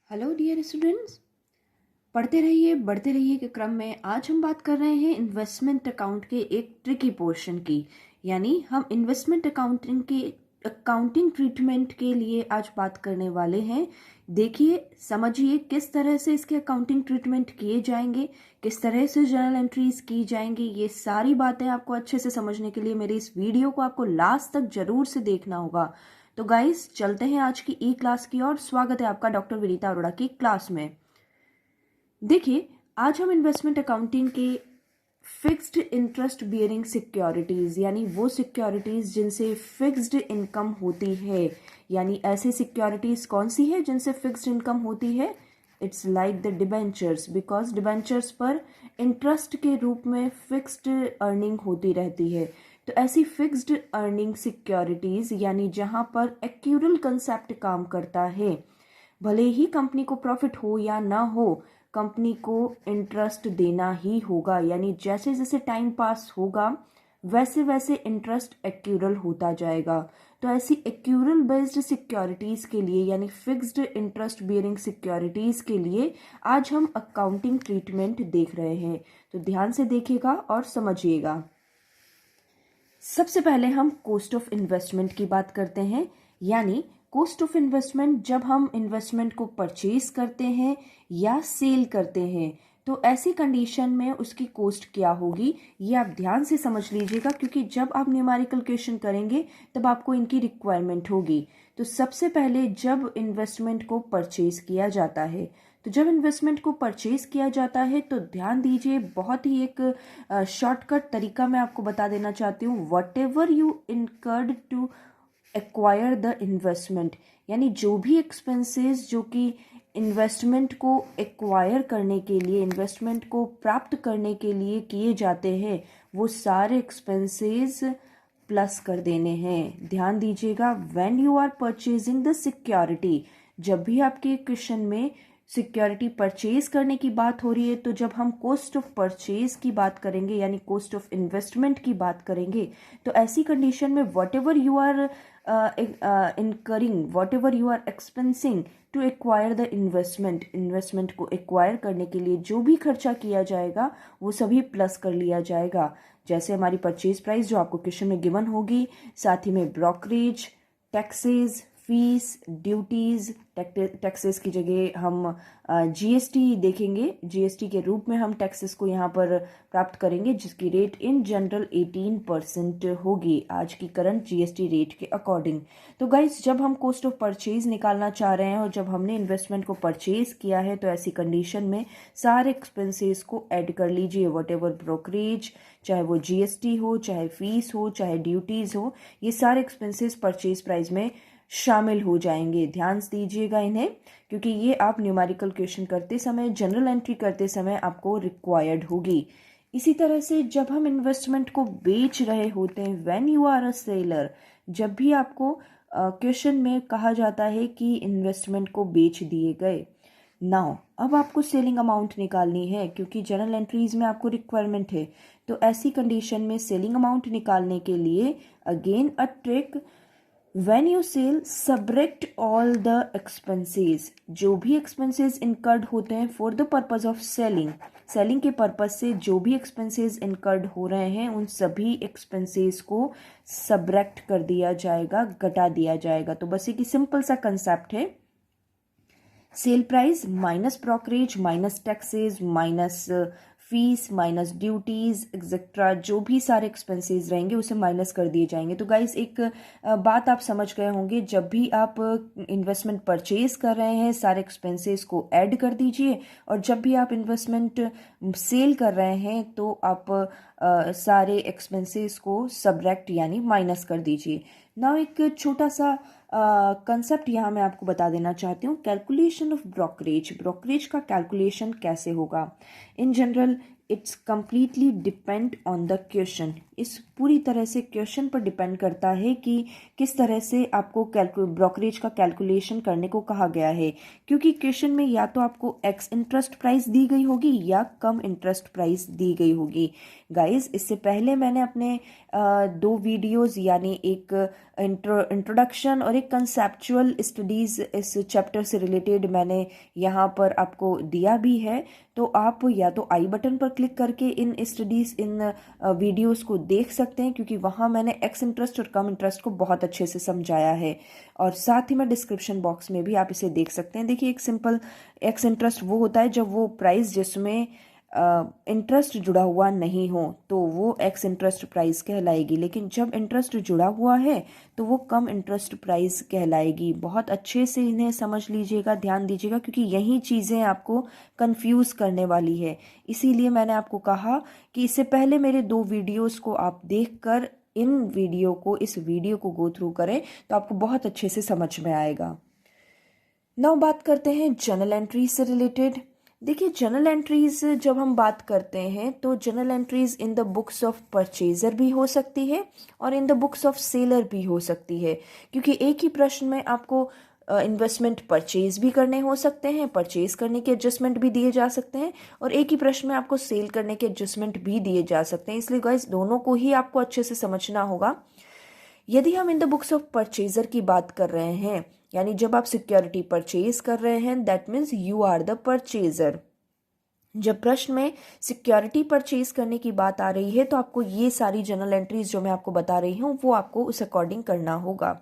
Hello dear students, पढ़ते रहिए बढ़ते रहिए के क्रम में आज हम बात कर रहे हैं इन्वेस्टमेंट अकाउंट के एक ट्रिकी पोर्शन की। यानी हम इन्वेस्टमेंट अकाउंटिंग ट्रीटमेंट के लिए आज बात करने वाले हैं। देखिए, समझिए किस तरह से इसके अकाउंटिंग ट्रीटमेंट किए जाएंगे, किस तरह से जर्नल एंट्रीज की जाएंगी। ये सारी बातें आपको अच्छे से समझने के लिए मेरे इस वीडियो को आपको लास्ट तक जरूर से देखना होगा। तो गाइस, चलते हैं आज की ई क्लास की ओर। स्वागत है आपका डॉक्टर विनीता अरोड़ा की क्लास में। देखिए, आज हम इन्वेस्टमेंट अकाउंटिंग के फिक्स्ड इंटरेस्ट बियरिंग सिक्योरिटीज यानी वो सिक्योरिटीज जिनसे फिक्स्ड इनकम होती है, यानी ऐसी सिक्योरिटीज कौन सी है जिनसे फिक्स्ड इनकम होती है? It's like the debentures, because debentures पर इंटरेस्ट के रूप में फिक्स्ड अर्निंग होती रहती है। तो ऐसी फिक्स्ड अर्निंग सिक्योरिटीज यानी जहां पर एक्यूरल कंसेप्ट काम करता है, भले ही कंपनी को प्रॉफिट हो या ना हो, कंपनी को इंटरेस्ट देना ही होगा। यानी जैसे जैसे टाइम पास होगा वैसे वैसे इंटरेस्ट एक्यूरल होता जाएगा। तो ऐसी एक्यूरल बेस्ड सिक्योरिटीज के लिए यानी फिक्स्ड इंटरेस्ट बियरिंग सिक्योरिटीज के लिए आज हम अकाउंटिंग ट्रीटमेंट देख रहे हैं। तो ध्यान से देखिएगा और समझिएगा। सबसे पहले हम कॉस्ट ऑफ इन्वेस्टमेंट की बात करते हैं। यानी कॉस्ट ऑफ इन्वेस्टमेंट, जब हम इन्वेस्टमेंट को परचेज करते हैं या सेल करते हैं तो ऐसी कंडीशन में उसकी कॉस्ट क्या होगी, ये आप ध्यान से समझ लीजिएगा, क्योंकि जब आप न्यूमेरिकल क्वेश्चन करेंगे तब आपको इनकी रिक्वायरमेंट होगी। तो सबसे पहले जब इन्वेस्टमेंट को परचेज किया जाता है, तो जब इन्वेस्टमेंट को परचेज किया जाता है तो ध्यान दीजिए, बहुत ही एक शॉर्टकट तरीका मैं आपको बता देना चाहती हूँ। Whatever you incurred to acquire the investment, यानी जो भी एक्सपेंसेस जो कि इन्वेस्टमेंट को एक्वायर करने के लिए, इन्वेस्टमेंट को प्राप्त करने के लिए किए जाते हैं, वो सारे एक्सपेंसेस प्लस कर देने हैं। ध्यान दीजिएगा, when you are purchasing the security, जब भी आपके क्वेश्चन में सिक्योरिटी परचेज करने की बात हो रही है, तो जब हम कॉस्ट ऑफ परचेज की बात करेंगे यानी कॉस्ट ऑफ इन्वेस्टमेंट की बात करेंगे, तो ऐसी कंडीशन में whatever you are incurring, whatever you are expensing to acquire the investment को एक्वायर करने के लिए जो भी खर्चा किया जाएगा वो सभी प्लस कर लिया जाएगा। जैसे हमारी परचेज प्राइस जो आपको क्वेश्चन में गिवन होगी, साथ ही में brokerage, taxes, fees, duties, taxes की जगह हम जीएसटी देखेंगे। जीएसटी के रूप में हम टैक्सेस को यहाँ पर प्राप्त करेंगे, जिसकी रेट इन जनरल 18% होगी आज की करंट जीएसटी रेट के अकॉर्डिंग। तो गाइस, जब हम कॉस्ट ऑफ परचेज निकालना चाह रहे हैं और जब हमने इन्वेस्टमेंट को परचेज किया है, तो ऐसी कंडीशन में सारे एक्सपेंसेस को ऐड कर लीजिए। वट एवर ब्रोकरेज, चाहे वो जीएसटी हो, चाहे फीस हो, चाहे ड्यूटीज हो, ये सारे एक्सपेंसेस परचेज प्राइस में शामिल हो जाएंगे। ध्यान दीजिएगा इन्हें, क्योंकि ये आप न्यूमेरिकल क्वेश्चन करते समय, जनरल एंट्री करते समय आपको रिक्वायर्ड होगी। इसी तरह से जब हम इन्वेस्टमेंट को बेच रहे होते हैं, when you are a seller, जब भी आपको क्वेश्चन में कहा जाता है कि इन्वेस्टमेंट को बेच दिए गए, नाउ अब आपको सेलिंग अमाउंट निकालनी है, क्योंकि जनरल एंट्रीज में आपको रिक्वायरमेंट है। तो ऐसी कंडीशन में सेलिंग अमाउंट निकालने के लिए again a trick, When you sell, subtract all the expenses, जो भी expenses incurred होते हैं for the purpose of selling, selling के पर्पज से जो भी expenses incurred हो रहे हैं उन सभी expenses को subtract कर दिया जाएगा, घटा दिया जाएगा। तो बस एक सिंपल सा कंसेप्ट है, sale price minus brokerage minus taxes minus fees minus duties etcetera, जो भी सारे एक्सपेंसेस रहेंगे उसे माइनस कर दिए जाएंगे। तो गाइस, एक बात आप समझ गए होंगे, जब भी आप इन्वेस्टमेंट परचेज कर रहे हैं सारे एक्सपेंसेस को ऐड कर दीजिए, और जब भी आप इन्वेस्टमेंट सेल कर रहे हैं तो आप सारे एक्सपेंसेस को सबट्रैक्ट यानी माइनस कर दीजिए। नाउ एक छोटा सा कंसेप्ट यहाँ मैं आपको बता देना चाहती हूँ, कैलकुलेशन ऑफ ब्रोकरेज। ब्रोकरेज का कैलकुलेशन कैसे होगा? In general it's completely depend on the question, इस पूरी तरह से क्वेश्चन पर डिपेंड करता है कि किस तरह से आपको ब्रोकरेज का कैलकुलेशन करने को कहा गया है, क्योंकि क्वेश्चन में या तो आपको एक्स इंटरेस्ट प्राइस दी गई होगी या कम इंटरेस्ट प्राइस दी गई होगी। गाइस, इससे पहले मैंने अपने दो वीडियोस यानी एक इंट्रोडक्शन और एक कंसेप्चुअल स्टडीज़ इस चैप्टर से रिलेटेड मैंने यहाँ पर आपको दिया भी है, तो आप या तो आई बटन पर क्लिक करके इन स्टडीज़ इन वीडियोस को देख सकते हैं, क्योंकि वहाँ मैंने एक्स इंटरेस्ट और कम इंटरेस्ट को बहुत अच्छे से समझाया है। और साथ ही मैं डिस्क्रिप्शन बॉक्स में भी आप इसे देख सकते हैं। देखिए, एक सिंपल एक्स इंटरेस्ट वो होता है जब वो प्राइस जिसमें इंटरेस्ट जुड़ा हुआ नहीं हो तो वो एक्स इंटरेस्ट प्राइस कहलाएगी, लेकिन जब इंटरेस्ट जुड़ा हुआ है तो वो कम इंटरेस्ट प्राइस कहलाएगी। बहुत अच्छे से इन्हें समझ लीजिएगा, ध्यान दीजिएगा, क्योंकि यही चीज़ें आपको कंफ्यूज करने वाली है। इसीलिए मैंने आपको कहा कि इससे पहले मेरे दो वीडियोस को आप देखकर इस वीडियो को गो थ्रू करें तो आपको बहुत अच्छे से समझ में आएगा। नाउ बात करते हैं जर्नल एंट्रीज से रिलेटेड। देखिए, जर्नल एंट्रीज जब हम बात करते हैं तो journal entries in the books of purchaser भी हो सकती है और in the books of seller भी हो सकती है, क्योंकि एक ही प्रश्न में आपको इन्वेस्टमेंट परचेज भी करने हो सकते हैं, परचेज करने के एडजस्टमेंट भी दिए जा सकते हैं, और एक ही प्रश्न में आपको सेल करने के एडजस्टमेंट भी दिए जा सकते हैं। इसलिए गाइस, दोनों को ही आपको अच्छे से समझना होगा। यदि हम in the books of purchaser की बात कर रहे हैं, यानी जब आप सिक्योरिटी परचेज कर रहे हैं, that means you are the purchaser. जब प्रश्न में सिक्योरिटी परचेज करने की बात आ रही है तो आपको ये सारी जर्नल एंट्रीज जो मैं आपको बता रही हूँ वो आपको उस अकॉर्डिंग करना होगा।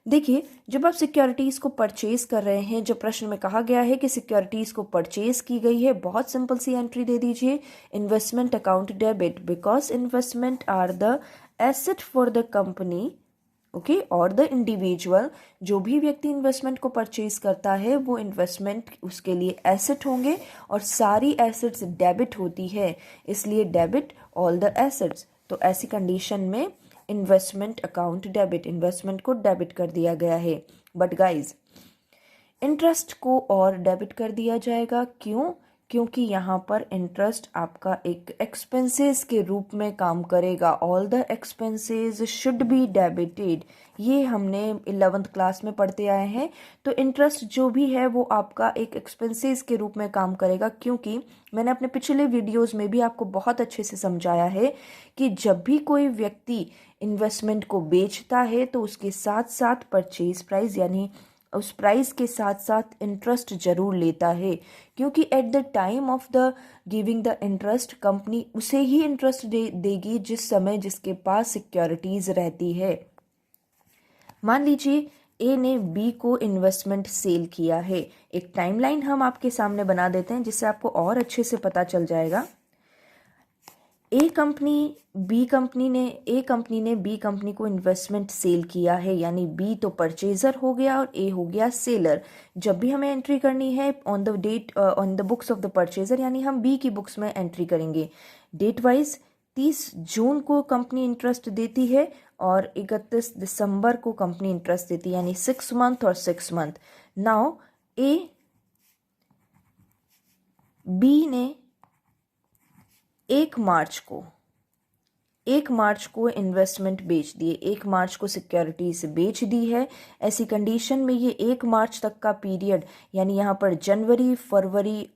देखिए, जब आप सिक्योरिटीज को परचेज कर रहे हैं, जब प्रश्न में कहा गया है कि सिक्योरिटीज को परचेज की गई है, बहुत सिंपल सी एंट्री दे दीजिए, investment account debit, because investment are the asset for the company, okay, और द इंडिविजुअल। जो भी व्यक्ति इन्वेस्टमेंट को परचेज करता है वो इन्वेस्टमेंट उसके लिए एसेट होंगे, और सारी एसेट्स डेबिट होती है, इसलिए डेबिट ऑल द एसेट्स। तो ऐसी कंडीशन में इन्वेस्टमेंट अकाउंट डेबिट, इन्वेस्टमेंट को डेबिट कर दिया गया है। बट गाइज, इंटरेस्ट को और डेबिट कर दिया जाएगा। क्यों? क्योंकि यहाँ पर इंटरेस्ट आपका एक एक्सपेंसेस के रूप में काम करेगा। All the expenses should be debited, ये हमने 11th क्लास में पढ़ते आए हैं। तो इंटरेस्ट जो भी है वो आपका एक एक्सपेंसेस के रूप में काम करेगा, क्योंकि मैंने अपने पिछले वीडियोस में भी आपको बहुत अच्छे से समझाया है कि जब भी कोई व्यक्ति इन्वेस्टमेंट को बेचता है तो उसके साथ साथ परचेज प्राइस यानी उस प्राइस के साथ साथ इंटरेस्ट जरूर लेता है, क्योंकि at the time of the giving the interest company उसे ही इंटरेस्ट देगी जिस समय जिसके पास सिक्योरिटीज रहती है। मान लीजिए ए ने बी को इन्वेस्टमेंट सेल किया है। एक टाइमलाइन हम आपके सामने बना देते हैं जिससे आपको और अच्छे से पता चल जाएगा। ए कंपनी ने बी कंपनी को इन्वेस्टमेंट सेल किया है, यानी बी तो परचेजर हो गया और ए हो गया सेलर। जब भी हमें एंट्री करनी है on the date on the books of the purchaser, यानी हम बी की बुक्स में एंट्री करेंगे। डेट वाइज 30 जून को कंपनी इंटरेस्ट देती है और 31 दिसंबर को कंपनी इंटरेस्ट देती है, यानी 6 मंथ और 6 मंथ। नाउ बी ने 1 मार्च को इन्वेस्टमेंट बेच दिए, 1 मार्च को सिक्योरिटीज बेच दी है। ऐसी कंडीशन में ये 1 मार्च तक का पीरियड, यानी यहाँ पर जनवरी फरवरी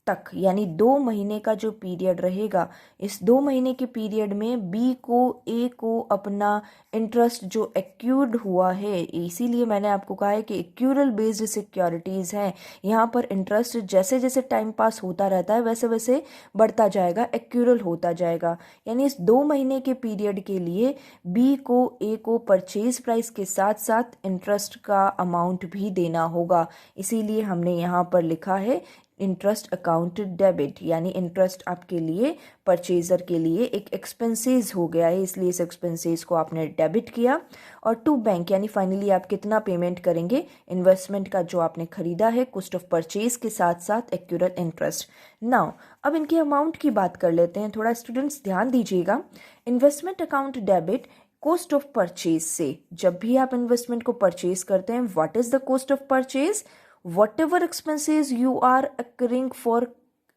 तक, यानी 2 महीने का जो पीरियड रहेगा, इस 2 महीने के पीरियड में बी को ए को अपना इंटरेस्ट जो एक्यूर्ड हुआ है, इसीलिए मैंने आपको कहा है कि एक्यूरल बेस्ड सिक्योरिटीज हैं, यहाँ पर इंटरेस्ट जैसे जैसे टाइम पास होता रहता है वैसे वैसे बढ़ता जाएगा, एक्यूरल होता जाएगा। यानी इस 2 महीने के पीरियड के लिए बी को ए को परचेज प्राइस के साथ साथ इंटरेस्ट का अमाउंट भी देना होगा, इसीलिए हमने यहाँ पर लिखा है इंटरेस्ट अकाउंट डेबिट, यानी इंटरेस्ट आपके लिए परचेजर के लिए एक एक्सपेंसेस हो गया है, इसलिए इस एक्सपेंसेस को आपने डेबिट किया। और टू बैंक, यानी फाइनली आप कितना पेमेंट करेंगे इन्वेस्टमेंट का जो आपने खरीदा है, कॉस्ट ऑफ परचेज के साथ साथ एक्यूरेट इंटरेस्ट। नाउ अब इनके अमाउंट की बात कर लेते हैं। थोड़ा स्टूडेंट्स ध्यान दीजिएगा, investment account debit cost of purchase से, जब भी आप इन्वेस्टमेंट को परचेज करते हैं, what is the cost of purchase? Whatever expenses you are incurring for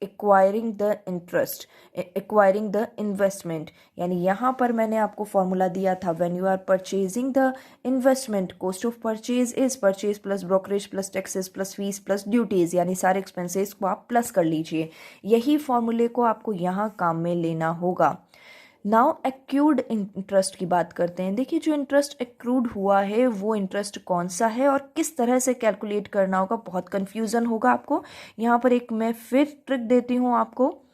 acquiring the investment, यानी यहाँ पर मैंने आपको फॉर्मूला दिया था, when you are purchasing the investment, cost of purchase is purchase plus brokerage plus taxes plus fees plus duties, यानी सारे expenses को आप प्लस कर लीजिए। यही फॉर्मूले को आपको यहाँ काम में लेना होगा। नाउ एक्रूड इंटरेस्ट की बात करते हैं। देखिए, जो इंटरेस्ट एक्रूड हुआ है वो इंटरेस्ट कौन सा है और किस तरह से कैलकुलेट करना होगा, बहुत कंफ्यूजन होगा आपको। यहाँ पर एक मैं फिर ट्रिक देती हूँ आपको।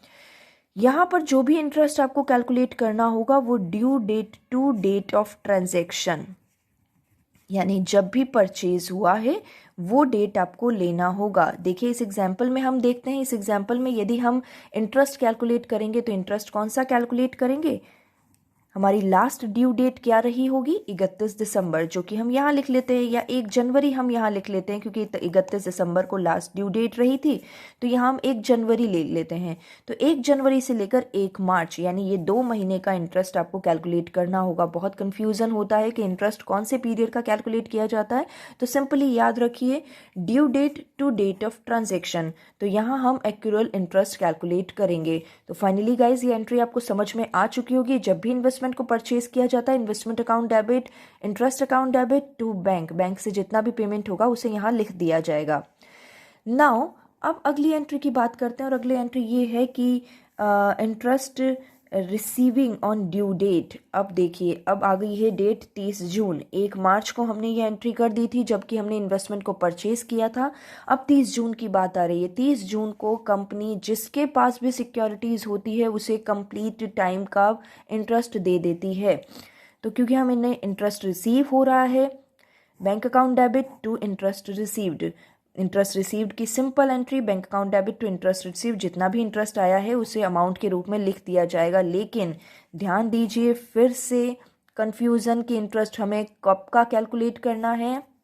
यहाँ पर जो भी इंटरेस्ट आपको कैलकुलेट करना होगा वो due date to date of transaction, यानी जब भी परचेज हुआ है वो डेट आपको लेना होगा। देखिए, इस एग्जाम्पल में हम देखते हैं, इस एग्जाम्पल में यदि हम इंटरेस्ट कैलकुलेट करेंगे तो इंटरेस्ट कौन सा कैलकुलेट करेंगे, हमारी लास्ट ड्यू डेट क्या रही होगी, 31 दिसंबर, जो कि हम यहाँ लिख लेते हैं, या 1 जनवरी हम यहाँ लिख लेते हैं क्योंकि 31 दिसंबर को लास्ट ड्यू डेट रही थी, तो यहाँ हम 1 जनवरी ले लेते हैं। तो 1 जनवरी से लेकर 1 मार्च, यानी ये 2 महीने का इंटरेस्ट आपको कैलकुलेट करना होगा। बहुत कन्फ्यूज़न होता है कि इंटरेस्ट कौन से पीरियड का कैलकुलेट किया जाता है, तो सिंपली याद रखिए due date to date of transaction, तो यहाँ हम एक्यूरल इंटरेस्ट कैलकुलेट करेंगे। तो फाइनली गाइज, ये एंट्री आपको समझ में आ चुकी होगी। जब भी इन्वेस्टमेंट को परचेज किया जाता है, investment account debit, interest account debit to bank, bank से जितना भी पेमेंट होगा उसे यहाँ लिख दिया जाएगा। नाउ अब अगली एंट्री की बात करते हैं, और अगली एंट्री ये है कि interest receiving on due date. अब देखिए, अब आ गई है डेट 30 जून। 1 मार्च को हमने ये एंट्री कर दी थी जबकि हमने इन्वेस्टमेंट को परचेज किया था। अब 30 जून की बात आ रही है। 30 जून को कंपनी जिसके पास भी सिक्योरिटीज़ होती है उसे कंप्लीट टाइम का इंटरेस्ट दे देती है। तो क्योंकि हम इन्हें इंटरेस्ट रिसीव हो रहा है, bank account debit to interest received, interest received की simple entry bank account debit to interest received, जितना भी इंटरेस्ट आया है उसे अमाउंट के रूप में लिख दिया जाएगा। लेकिन ध्यान दीजिए, फिर से कंफ्यूजन कि इंटरेस्ट हमें कब का कैलकुलेट करना है,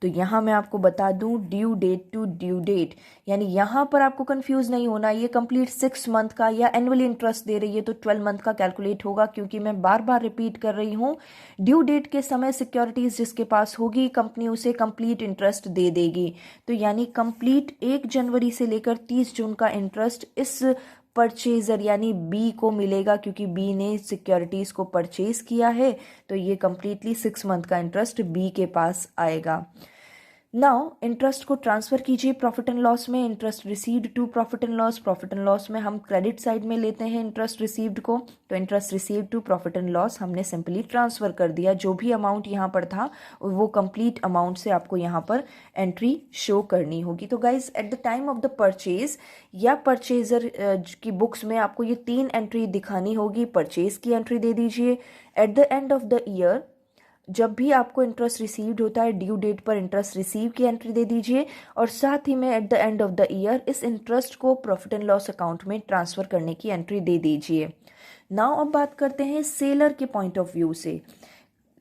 तो यहाँ मैं आपको बता दूं due date to due date, यानी यहाँ पर आपको कंफ्यूज नहीं होना। ये कंप्लीट 6 मंथ का या एनुअली इंटरेस्ट दे रही है तो 12 मंथ का कैलकुलेट होगा, क्योंकि मैं बार बार रिपीट कर रही हूँ, ड्यू डेट के समय सिक्योरिटीज जिसके पास होगी कंपनी उसे कंप्लीट इंटरेस्ट दे देगी। तो यानी कंप्लीट 1 जनवरी से लेकर 30 जून का इंटरेस्ट इस परचेजर यानी बी को मिलेगा, क्योंकि बी ने सिक्योरिटीज को परचेज किया है, तो ये कंप्लीटली 6 मंथ का इंटरेस्ट बी के पास आएगा। नाउ इंटरेस्ट को ट्रांसफर कीजिए प्रॉफिट एंड लॉस में, interest received to profit and loss. Profit and loss में हम क्रेडिट साइड में लेते हैं इंटरेस्ट रिसीव्ड को, तो interest received to profit and loss हमने सिंपली ट्रांसफर कर दिया। जो भी अमाउंट यहाँ पर था वो कंप्लीट अमाउंट से आपको यहाँ पर एंट्री शो करनी होगी। तो guys, at the time of the purchase या परचेजर की बुक्स में आपको ये 3 एंट्री दिखानी होगी। परचेज की एंट्री दे दीजिए, at the end of the year जब भी आपको इंटरेस्ट रिसीव्ड होता है ड्यू डेट पर इंटरेस्ट रिसीव की एंट्री दे दीजिए, और साथ ही में at the end of the year इस इंटरेस्ट को प्रॉफिट एंड लॉस अकाउंट में ट्रांसफर करने की एंट्री दे दीजिए। नाउ अब बात करते हैं सेलर के पॉइंट ऑफ व्यू से।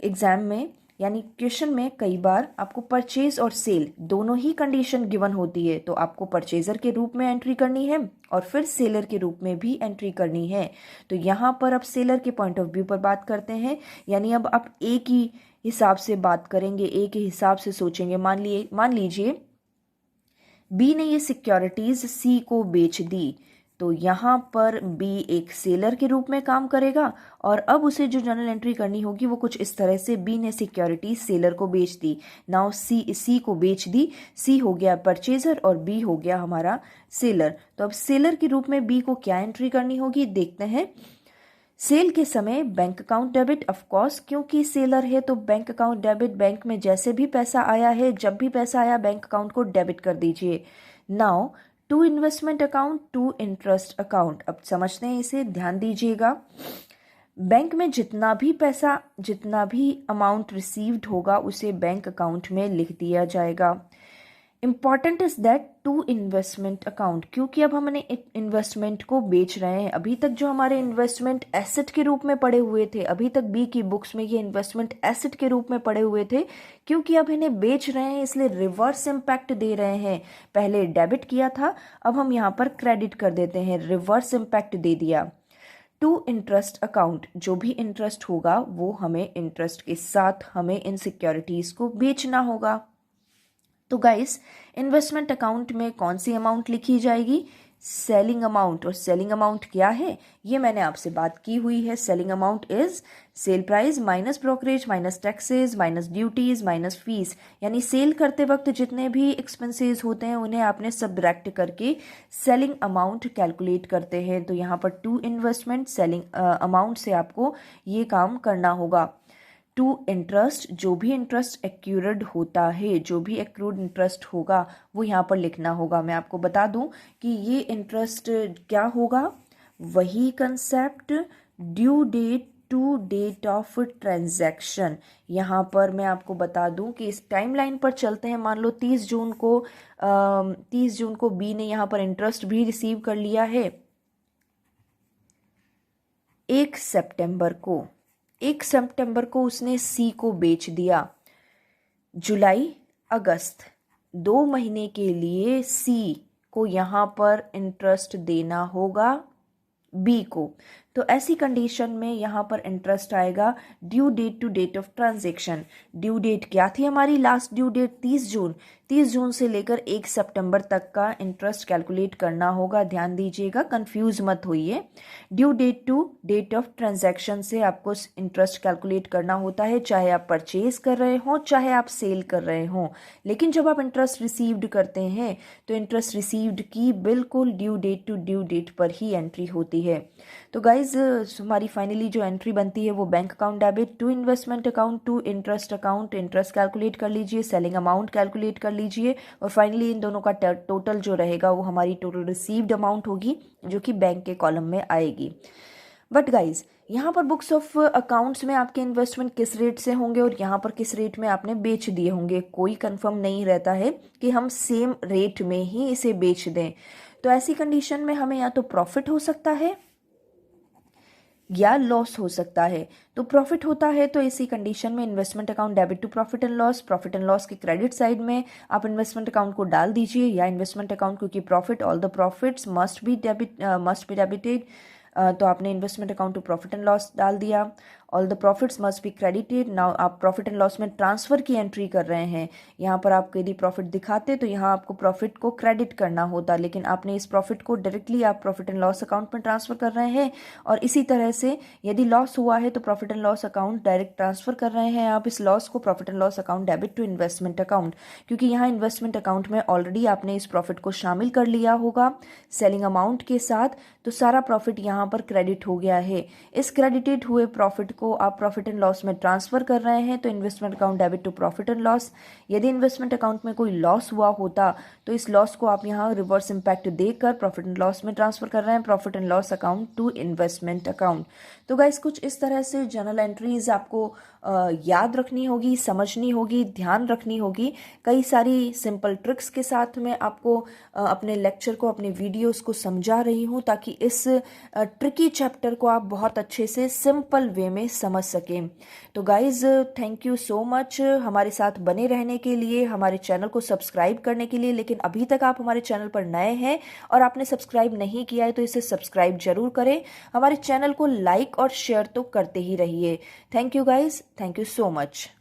एग्जाम में यानी क्वेश्चन में कई बार आपको परचेज और सेल दोनों ही कंडीशन गिवन होती है, तो आपको परचेजर के रूप में एंट्री करनी है और फिर सेलर के रूप में भी एंट्री करनी है। तो यहाँ पर अब सेलर के पॉइंट ऑफ व्यू पर बात करते हैं, यानी अब आप एक ही हिसाब से बात करेंगे, एक ही हिसाब से सोचेंगे। मान लीजिए बी ने ये सिक्योरिटीज सी को बेच दी, तो यहाँ पर बी एक सेलर के रूप में काम करेगा, और अब उसे जो जर्नल एंट्री करनी होगी वो कुछ इस तरह से, बी ने सिक्योरिटी सेलर को बेच दी, नाउ सी को बेच दी, सी हो गया परचेजर और बी हो गया हमारा सेलर। तो अब सेलर के रूप में बी को क्या एंट्री करनी होगी, देखते हैं। सेल के समय bank account debit, of course क्योंकि सेलर है तो बैंक अकाउंट डेबिट, बैंक में जैसे भी पैसा आया है, जब भी पैसा आया बैंक अकाउंट को डेबिट कर दीजिए। Now to investment account to interest account, अब समझते हैं इसे, ध्यान दीजिएगा। बैंक में जितना भी अमाउंट रिसीव्ड होगा उसे बैंक अकाउंट में लिख दिया जाएगा। Important is that to investment account, क्योंकि अब हमने इन्वेस्टमेंट को बेच रहे हैं। अभी तक जो हमारे इन्वेस्टमेंट एसेट के रूप में पड़े हुए थे, अभी तक बी की बुक्स में ये इन्वेस्टमेंट एसेट के रूप में पड़े हुए थे, क्योंकि अब इन्हें बेच रहे हैं इसलिए रिवर्स इम्पैक्ट दे रहे हैं। पहले डेबिट किया था, अब हम यहाँ पर क्रेडिट कर देते हैं, रिवर्स इम्पैक्ट दे दिया। टू इंटरेस्ट अकाउंट, जो भी इंटरेस्ट होगा वो हमें इंटरेस्ट के साथ हमें इन सिक्योरिटीज को बेचना होगा। तो गाइस, इन्वेस्टमेंट अकाउंट में कौन सी अमाउंट लिखी जाएगी? Selling amount. और सेलिंग अमाउंट क्या है ये मैंने आपसे बात की हुई है। Selling amount is sale price minus brokerage minus taxes minus duties minus fees, यानी सेल करते वक्त जितने भी एक्सपेंसेस होते हैं उन्हें आपने सब्ट्रैक्ट करके सेलिंग अमाउंट कैलकुलेट करते हैं। तो यहाँ पर टू इन्वेस्टमेंट सेलिंग अमाउंट से आपको ये काम करना होगा। टू इंटरेस्ट, जो भी इंटरेस्ट एक्यूर्ड होता है, जो भी एक्रूड इंटरेस्ट होगा वो यहाँ पर लिखना होगा। मैं आपको बता दूं कि ये इंटरेस्ट क्या होगा, वही concept due date to date of transaction. यहाँ पर मैं आपको बता दूं कि इस टाइमलाइन पर चलते हैं। मान लो 30 जून को बी ने यहाँ पर इंटरेस्ट भी रिसीव कर लिया है। 1 सितंबर को उसने सी को बेच दिया। जुलाई अगस्त 2 महीने के लिए सी को यहाँ पर इंटरेस्ट देना होगा बी को। तो ऐसी कंडीशन में यहाँ पर इंटरेस्ट आएगा due date to date of transaction. Due date क्या थी हमारी? लास्ट ड्यू डेट 30 जून से लेकर 1 सितंबर तक का इंटरेस्ट कैलकुलेट करना होगा। ध्यान दीजिएगा, कंफ्यूज मत होइए। Due date to date of transaction से आपको इंटरेस्ट कैलकुलेट करना होता है, चाहे आप परचेज कर रहे हो चाहे आप सेल कर रहे हो। लेकिन जब आप इंटरेस्ट रिसीव्ड करते हैं तो इंटरेस्ट रिसीव्ड की बिल्कुल due date to due date पर ही एंट्री होती है। तो गाइज, हमारी फाइनली जो एंट्री बनती है वो bank account debit to investment account to interest account. Interest calculate कर लीजिए, सेलिंग अमाउंट कैलकुलेट कर लीजिए, और फाइनली इन दोनों का टोटल जो रहेगा वो हमारी टोटल रिसीव्ड अमाउंट होगी, जो कि बैंक के कॉलम में आएगी। बट गाइज, यहाँ पर बुक्स ऑफ अकाउंट्स में आपके इन्वेस्टमेंट किस रेट से होंगे और यहाँ पर किस रेट में आपने बेच दिए होंगे, कोई कंफर्म नहीं रहता है कि हम सेम रेट में ही इसे बेच दें। तो ऐसी कंडीशन में हमें या तो प्रॉफिट हो सकता है या लॉस हो सकता है। तो प्रॉफिट होता है तो इसी कंडीशन में investment account debit to profit and loss के क्रेडिट साइड में आप इन्वेस्टमेंट अकाउंट को डाल दीजिए, या इन्वेस्टमेंट अकाउंट, क्योंकि profit all the profits must be debited. तो आपने investment account to profit and loss डाल दिया। All the profits must be credited. Now आप प्रॉफिट एंड लॉस में ट्रांसफर की एंट्री कर रहे हैं। यहाँ पर आप यदि प्रॉफिट दिखाते तो यहाँ आपको प्रॉफिट को क्रेडिट करना होता, लेकिन आपने इस प्रॉफिट को डायरेक्टली आप प्रॉफिट एंड लॉस अकाउंट में ट्रांसफर कर रहे हैं। और इसी तरह से यदि लॉस हुआ है तो profit and loss account direct transfer कर रहे हैं आप इस लॉस को profit and loss account debit to investment account, क्योंकि यहाँ इन्वेस्टमेंट अकाउंट में ऑलरेडी आपने इस प्रॉफिट को शामिल कर लिया होगा सेलिंग अमाउंट के साथ। तो सारा प्रॉफिट यहाँ पर क्रेडिट हो गया है। इस क्रेडिटेड हुए प्रॉफिट को आप प्रॉफिट एंड लॉस में ट्रांसफर कर रहे हैं, तो investment account debit to profit and loss. यदि इन्वेस्टमेंट अकाउंट में कोई लॉस हुआ होता तो इस लॉस को आप यहाँ रिवर्स इंपैक्ट देकर प्रॉफिट एंड लॉस में ट्रांसफर कर रहे हैं, profit and loss account to investment account. तो गाइस, कुछ इस तरह से जर्नल एंट्रीज आपको याद रखनी होगी, समझनी होगी, ध्यान रखनी होगी। कई सारी सिंपल ट्रिक्स के साथ मैं आपको अपने लेक्चर को, अपने वीडियोस को समझा रही हूँ, ताकि इस ट्रिकी चैप्टर को आप बहुत अच्छे से सिंपल वे में समझ सकें। तो guys, thank you so much हमारे साथ बने रहने के लिए, हमारे चैनल को सब्सक्राइब करने के लिए। लेकिन अभी तक आप हमारे चैनल पर नए हैं और आपने सब्सक्राइब नहीं किया है तो इसे सब्सक्राइब जरूर करें। हमारे चैनल को लाइक और शेयर तो करते ही रहिए। Thank you guys, thank you so much.